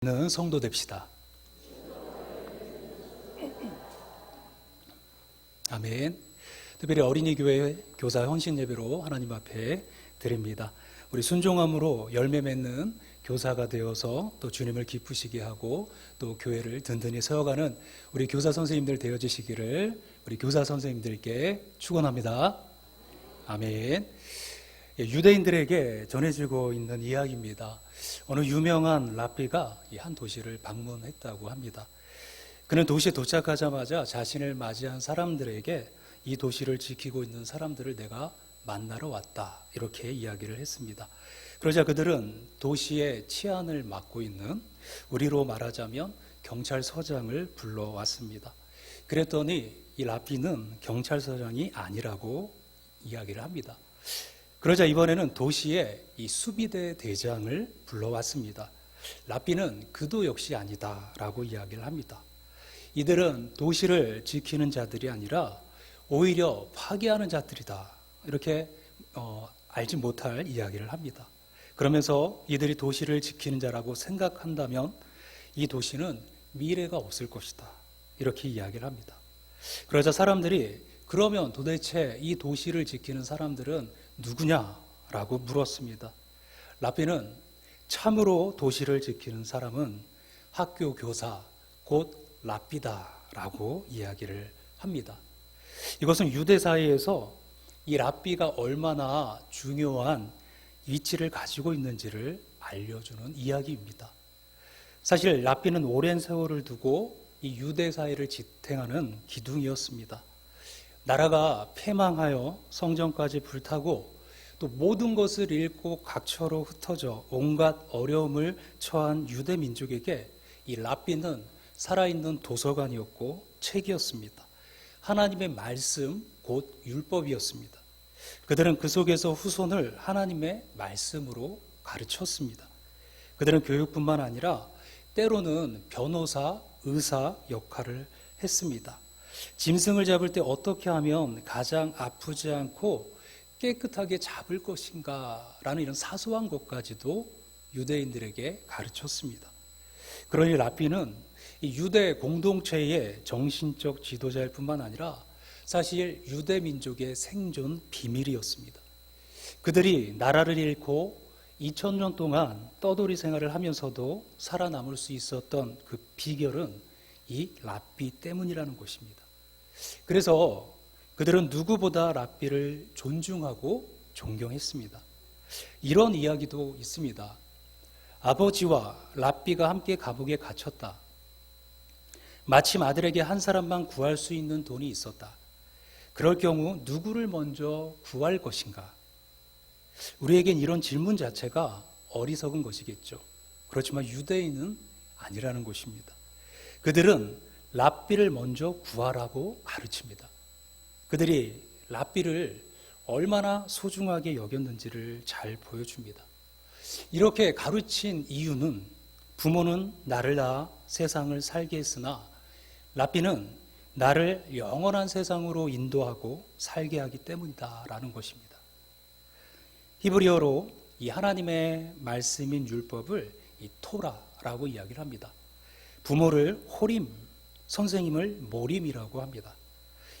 는 성도 됩시다. 아멘. 특별히 어린이 교회 교사 헌신 예배로 하나님 앞에 드립니다. 우리 순종함으로 열매 맺는 교사가 되어서 또 주님을 기쁘시게 하고 또 교회를 든든히 세워가는 우리 교사 선생님들 되어주시기를 우리 교사 선생님들께 축원합니다. 아멘. 유대인들에게 전해지고 있는 이야기입니다. 어느 유명한 랍비가 한 도시를 방문했다고 합니다. 그는 도시에 도착하자마자 자신을 맞이한 사람들에게 이 도시를 지키고 있는 사람들을 내가 만나러 왔다, 이렇게 이야기를 했습니다. 그러자 그들은 도시의 치안을 맡고 있는, 우리로 말하자면 경찰서장을 불러왔습니다. 그랬더니 이 랍비는 경찰서장이 아니라고 이야기를 합니다. 그러자 이번에는 도시의 이 수비대 대장을 불러왔습니다. 랍비는 그도 역시 아니다라고 이야기를 합니다. 이들은 도시를 지키는 자들이 아니라 오히려 파괴하는 자들이다, 이렇게 알지 못할 이야기를 합니다. 그러면서 이들이 도시를 지키는 자라고 생각한다면 이 도시는 미래가 없을 것이다, 이렇게 이야기를 합니다. 그러자 사람들이 그러면 도대체 이 도시를 지키는 사람들은 누구냐라고 물었습니다. 랍비는 참으로 도시를 지키는 사람은 학교 교사, 곧 랍비다라고 이야기를 합니다. 이것은 유대 사회에서 이 랍비가 얼마나 중요한 위치를 가지고 있는지를 알려주는 이야기입니다. 사실 랍비는 오랜 세월을 두고 이 유대 사회를 지탱하는 기둥이었습니다. 나라가 패망하여 성전까지 불타고 또 모든 것을 잃고 각처로 흩어져 온갖 어려움을 처한 유대 민족에게 이 랍비는 살아있는 도서관이었고 책이었습니다. 하나님의 말씀, 곧 율법이었습니다. 그들은 그 속에서 후손을 하나님의 말씀으로 가르쳤습니다. 그들은 교육뿐만 아니라 때로는 변호사, 의사 역할을 했습니다. 짐승을 잡을 때 어떻게 하면 가장 아프지 않고 깨끗하게 잡을 것인가 라는 이런 사소한 것까지도 유대인들에게 가르쳤습니다. 그러니 랍비는 이 유대 공동체의 정신적 지도자일 뿐만 아니라 사실 유대 민족의 생존 비밀이었습니다. 그들이 나라를 잃고 2000년 동안 떠돌이 생활을 하면서도 살아남을 수 있었던 그 비결은 이 랍비 때문이라는 것입니다. 그래서 그들은 누구보다 랍비를 존중하고 존경했습니다. 이런 이야기도 있습니다. 아버지와 랍비가 함께 감옥에 갇혔다. 마침 아들에게 한 사람만 구할 수 있는 돈이 있었다. 그럴 경우 누구를 먼저 구할 것인가? 우리에겐 이런 질문 자체가 어리석은 것이겠죠. 그렇지만 유대인은 아니라는 것입니다. 그들은 랍비를 먼저 구하라고 가르칩니다. 그들이 랍비를 얼마나 소중하게 여겼는지를 잘 보여줍니다. 이렇게 가르친 이유는 부모는 나를 낳아 세상을 살게 했으나 랍비는 나를 영원한 세상으로 인도하고 살게 하기 때문이다라는 것입니다. 히브리어로 이 하나님의 말씀인 율법을 이 토라라고 이야기를 합니다. 부모를 호림, 선생님을 모림이라고 합니다.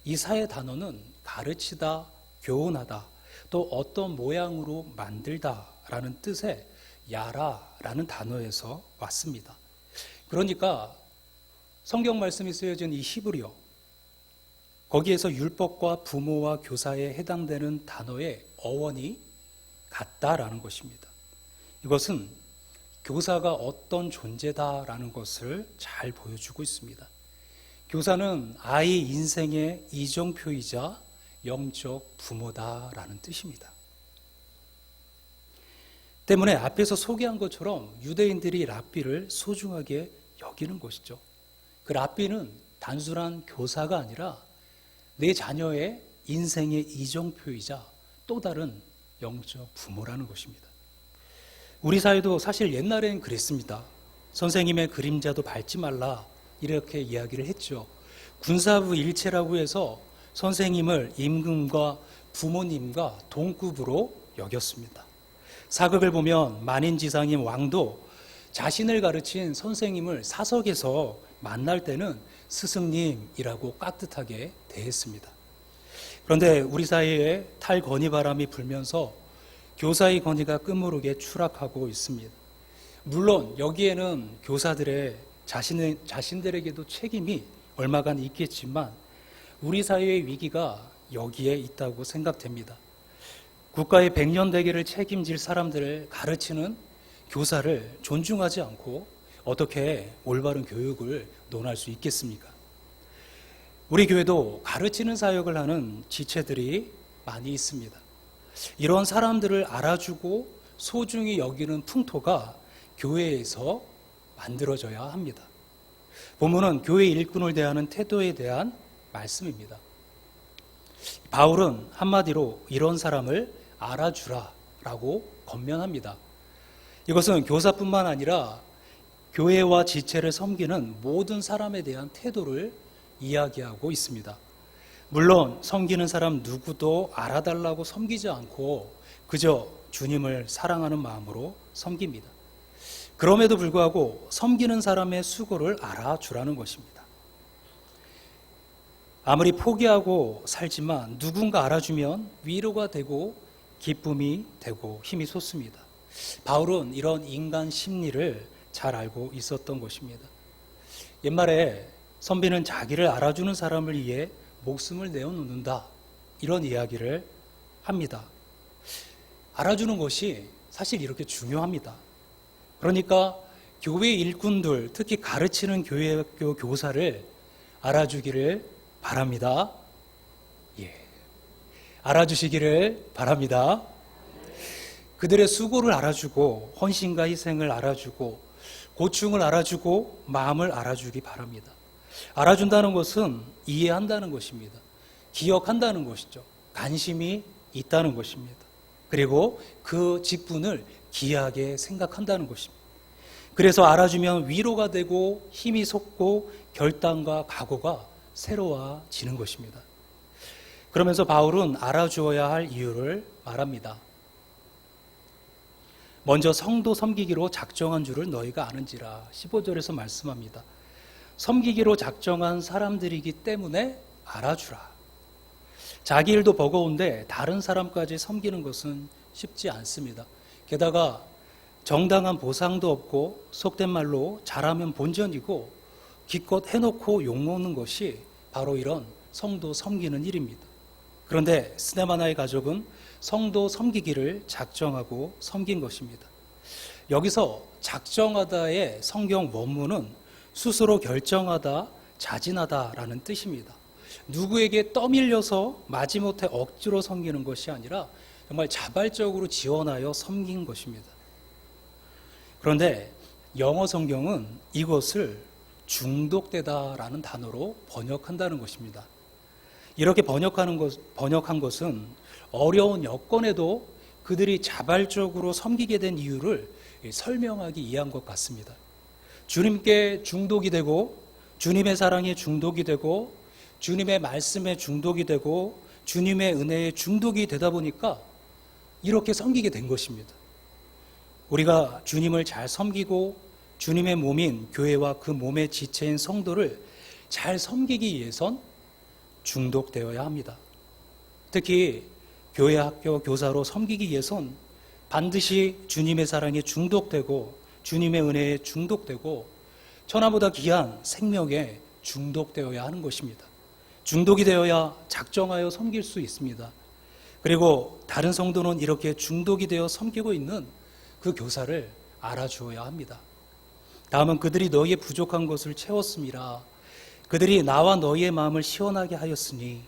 이 사의 단어는 가르치다, 교훈하다, 또 어떤 모양으로 만들다라는 뜻의 야라라는 단어에서 왔습니다. 그러니까 성경 말씀이 쓰여진 이 히브리어, 거기에서 율법과 부모와 교사에 해당되는 단어의 어원이 같다라는 것입니다. 이것은 교사가 어떤 존재다라는 것을 잘 보여주고 있습니다. 교사는 아이 인생의 이정표이자 영적 부모다라는 뜻입니다. 때문에 앞에서 소개한 것처럼 유대인들이 랍비를 소중하게 여기는 것이죠. 그 랍비는 단순한 교사가 아니라 내 자녀의 인생의 이정표이자 또 다른 영적 부모라는 것입니다. 우리 사회도 사실 옛날엔 그랬습니다. 선생님의 그림자도 밟지 말라, 이렇게 이야기를 했죠. 군사부 일체라고 해서 선생님을 임금과 부모님과 동급으로 여겼습니다. 사극을 보면 만인지상인 왕도 자신을 가르친 선생님을 사석에서 만날 때는 스승님이라고 깍듯하게 대했습니다. 그런데 우리 사이에 탈권위 바람이 불면서 교사의 권위가 끝모르게 추락하고 있습니다. 물론 여기에는 교사들의 자신들에게도 책임이 얼마간 있겠지만 우리 사회의 위기가 여기에 있다고 생각됩니다. 국가의 백년대계를 책임질 사람들을 가르치는 교사를 존중하지 않고 어떻게 올바른 교육을 논할 수 있겠습니까? 우리 교회도 가르치는 사역을 하는 지체들이 많이 있습니다. 이런 사람들을 알아주고 소중히 여기는 풍토가 교회에서 만들어져야 합니다. 본문은 교회 일꾼을 대하는 태도에 대한 말씀입니다. 바울은 한마디로 이런 사람을 알아주라라고 권면합니다. 이것은 교사뿐만 아니라 교회와 지체를 섬기는 모든 사람에 대한 태도를 이야기하고 있습니다. 물론 섬기는 사람 누구도 알아달라고 섬기지 않고 그저 주님을 사랑하는 마음으로 섬깁니다. 그럼에도 불구하고 섬기는 사람의 수고를 알아주라는 것입니다. 아무리 포기하고 살지만 누군가 알아주면 위로가 되고 기쁨이 되고 힘이 솟습니다. 바울은 이런 인간 심리를 잘 알고 있었던 것입니다. 옛말에 선비는 자기를 알아주는 사람을 위해 목숨을 내어놓는다, 이런 이야기를 합니다. 알아주는 것이 사실 이렇게 중요합니다. 그러니까 교회 일꾼들, 특히 가르치는 교회학교 교사를 알아주기를 바랍니다. 알아주시기를 바랍니다. 그들의 수고를 알아주고 헌신과 희생을 알아주고 고충을 알아주고 마음을 알아주기 바랍니다. 알아준다는 것은 이해한다는 것입니다. 기억한다는 것이죠. 관심이 있다는 것입니다. 그리고 그 직분을 귀하게 생각한다는 것입니다. 그래서 알아주면 위로가 되고 힘이 솟고 결단과 각오가 새로워지는 것입니다. 그러면서 바울은 알아주어야 할 이유를 말합니다. 먼저 성도 섬기기로 작정한 줄을 너희가 아는지라 15절에서 말씀합니다. 섬기기로 작정한 사람들이기 때문에 알아주라. 자기 일도 버거운데 다른 사람까지 섬기는 것은 쉽지 않습니다. 게다가 정당한 보상도 없고 속된 말로 잘하면 본전이고 기껏 해놓고 욕먹는 것이 바로 이런 성도 섬기는 일입니다. 그런데 스데마나의 가족은 성도 섬기기를 작정하고 섬긴 것입니다. 여기서 작정하다의 성경 원문은 스스로 결정하다, 자진하다라는 뜻입니다. 누구에게 떠밀려서 마지못해 억지로 섬기는 것이 아니라 정말 자발적으로 지원하여 섬긴 것입니다. 그런데 영어 성경은 이것을 중독되다라는 단어로 번역한다는 것입니다. 이렇게 번역한 것은 어려운 여건에도 그들이 자발적으로 섬기게 된 이유를 설명하기 위한 것 같습니다. 주님께 중독이 되고 주님의 사랑에 중독이 되고 주님의 말씀에 중독이 되고 주님의 은혜에 중독이 되다 보니까 이렇게 섬기게 된 것입니다. 우리가 주님을 잘 섬기고 주님의 몸인 교회와 그 몸의 지체인 성도를 잘 섬기기 위해선 중독되어야 합니다. 특히 교회 학교 교사로 섬기기 위해선 반드시 주님의 사랑에 중독되고 주님의 은혜에 중독되고 천하보다 귀한 생명에 중독되어야 하는 것입니다. 중독이 되어야 작정하여 섬길 수 있습니다. 그리고 다른 성도는 이렇게 중독이 되어 섬기고 있는 그 교사를 알아주어야 합니다. 다음은 그들이 너희의 부족한 것을 채웠음이라. 그들이 나와 너희의 마음을 시원하게 하였으니,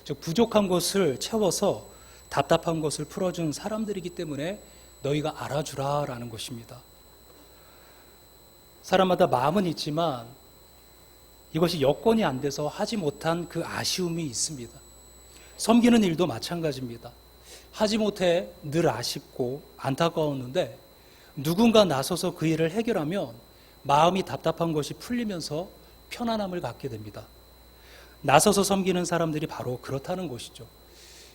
즉 부족한 것을 채워서 답답한 것을 풀어준 사람들이기 때문에 너희가 알아주라라는 것입니다. 사람마다 마음은 있지만 이것이 여건이 안 돼서 하지 못한 그 아쉬움이 있습니다. 섬기는 일도 마찬가지입니다. 하지 못해 늘 아쉽고 안타까웠는데 누군가 나서서 그 일을 해결하면 마음이 답답한 것이 풀리면서 편안함을 갖게 됩니다. 나서서 섬기는 사람들이 바로 그렇다는 것이죠.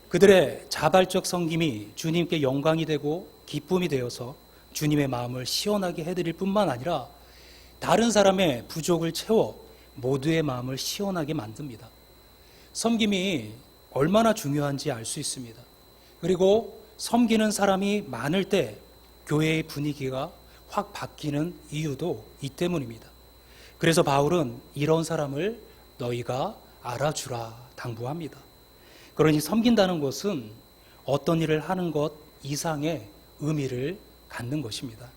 그들의 자발적 섬김이 주님께 영광이 되고 기쁨이 되어서 주님의 마음을 시원하게 해드릴 뿐만 아니라 다른 사람의 부족을 채워 모두의 마음을 시원하게 만듭니다. 섬김이 얼마나 중요한지 알 수 있습니다. 그리고 섬기는 사람이 많을 때 교회의 분위기가 확 바뀌는 이유도 이 때문입니다. 그래서 바울은 이런 사람을 너희가 알아주라 당부합니다. 그러니 섬긴다는 것은 어떤 일을 하는 것 이상의 의미를 갖는 것입니다.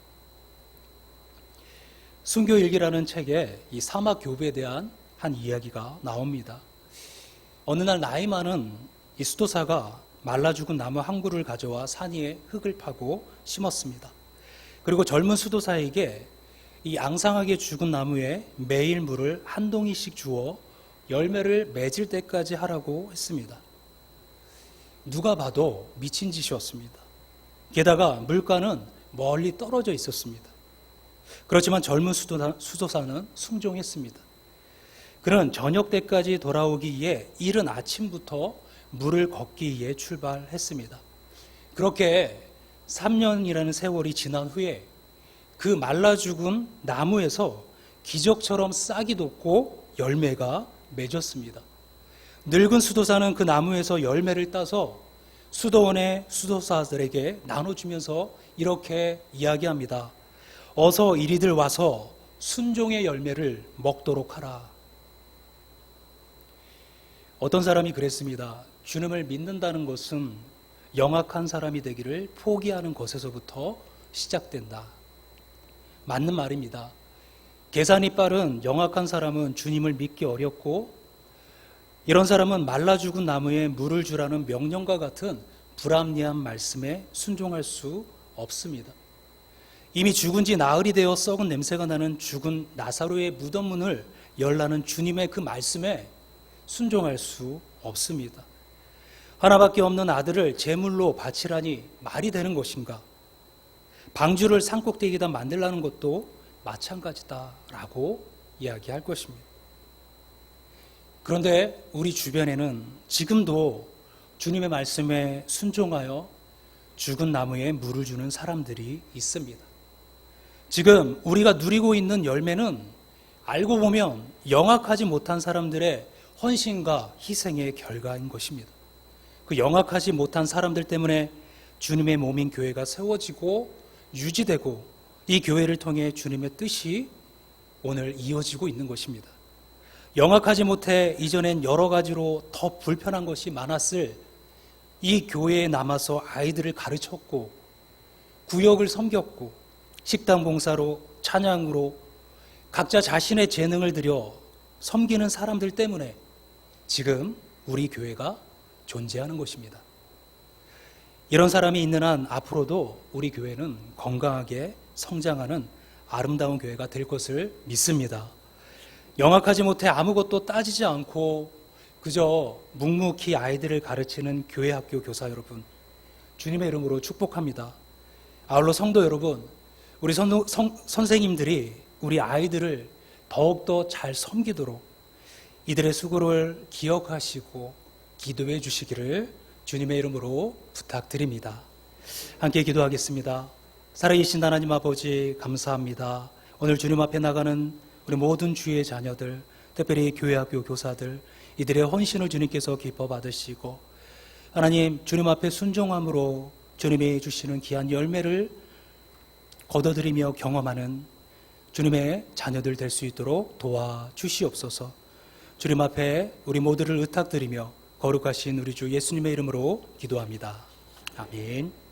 순교일기라는 책에 이 사막 교배에 대한 한 이야기가 나옵니다. 어느 날 나이 많은 이 수도사가 말라 죽은 나무 한 그루를 가져와 산 위에 흙을 파고 심었습니다. 그리고 젊은 수도사에게 이 앙상하게 죽은 나무에 매일 물을 한 동이씩 주어 열매를 맺을 때까지 하라고 했습니다. 누가 봐도 미친 짓이었습니다. 게다가 물가는 멀리 떨어져 있었습니다. 그렇지만 젊은 수도사는 순종했습니다. 그는 저녁 때까지 돌아오기 위해 이른 아침부터 물을 걷기 위해 출발했습니다. 그렇게 3년이라는 세월이 지난 후에 그 말라 죽은 나무에서 기적처럼 싹이 돋고 열매가 맺었습니다. 늙은 수도사는 그 나무에서 열매를 따서 수도원의 수도사들에게 나눠주면서 이렇게 이야기합니다. 어서 이리들 와서 순종의 열매를 먹도록 하라. 어떤 사람이 그랬습니다. 주님을 믿는다는 것은 영악한 사람이 되기를 포기하는 것에서부터 시작된다. 맞는 말입니다. 계산이 빠른 영악한 사람은 주님을 믿기 어렵고, 이런 사람은 말라 죽은 나무에 물을 주라는 명령과 같은 불합리한 말씀에 순종할 수 없습니다. 이미 죽은 지 나흘이 되어 썩은 냄새가 나는 죽은 나사로의 무덤문을 열라는 주님의 그 말씀에 순종할 수 없습니다. 하나밖에 없는 아들을 제물로 바치라니 말이 되는 것인가? 방주를 산꼭대기에다 만들라는 것도 마찬가지다라고 이야기할 것입니다. 그런데 우리 주변에는 지금도 주님의 말씀에 순종하여 죽은 나무에 물을 주는 사람들이 있습니다. 지금 우리가 누리고 있는 열매는 알고 보면 영악하지 못한 사람들의 헌신과 희생의 결과인 것입니다. 그 영악하지 못한 사람들 때문에 주님의 몸인 교회가 세워지고 유지되고 이 교회를 통해 주님의 뜻이 오늘 이어지고 있는 것입니다. 영악하지 못해 이전엔 여러 가지로 더 불편한 것이 많았을 이 교회에 남아서 아이들을 가르쳤고 구역을 섬겼고 식당 봉사로 찬양으로 각자 자신의 재능을 들여 섬기는 사람들 때문에 지금 우리 교회가 존재하는 것입니다. 이런 사람이 있는 한 앞으로도 우리 교회는 건강하게 성장하는 아름다운 교회가 될 것을 믿습니다. 영악하지 못해 아무것도 따지지 않고 그저 묵묵히 아이들을 가르치는 교회 학교 교사 여러분, 주님의 이름으로 축복합니다. 아울러 성도 여러분, 우리 선생님들이 우리 아이들을 더욱더 잘 섬기도록 이들의 수고를 기억하시고 기도해 주시기를 주님의 이름으로 부탁드립니다. 함께 기도하겠습니다. 살아계신 하나님 아버지 감사합니다. 오늘 주님 앞에 나가는 우리 모든 주의 자녀들, 특별히 교회학교 교사들, 이들의 헌신을 주님께서 기뻐 받으시고 하나님 주님 앞에 순종함으로 주님이 주시는 귀한 열매를 거둬들이며 경험하는 주님의 자녀들 될 수 있도록 도와주시옵소서. 주님 앞에 우리 모두를 의탁드리며 거룩하신 우리 주 예수님의 이름으로 기도합니다. 아멘.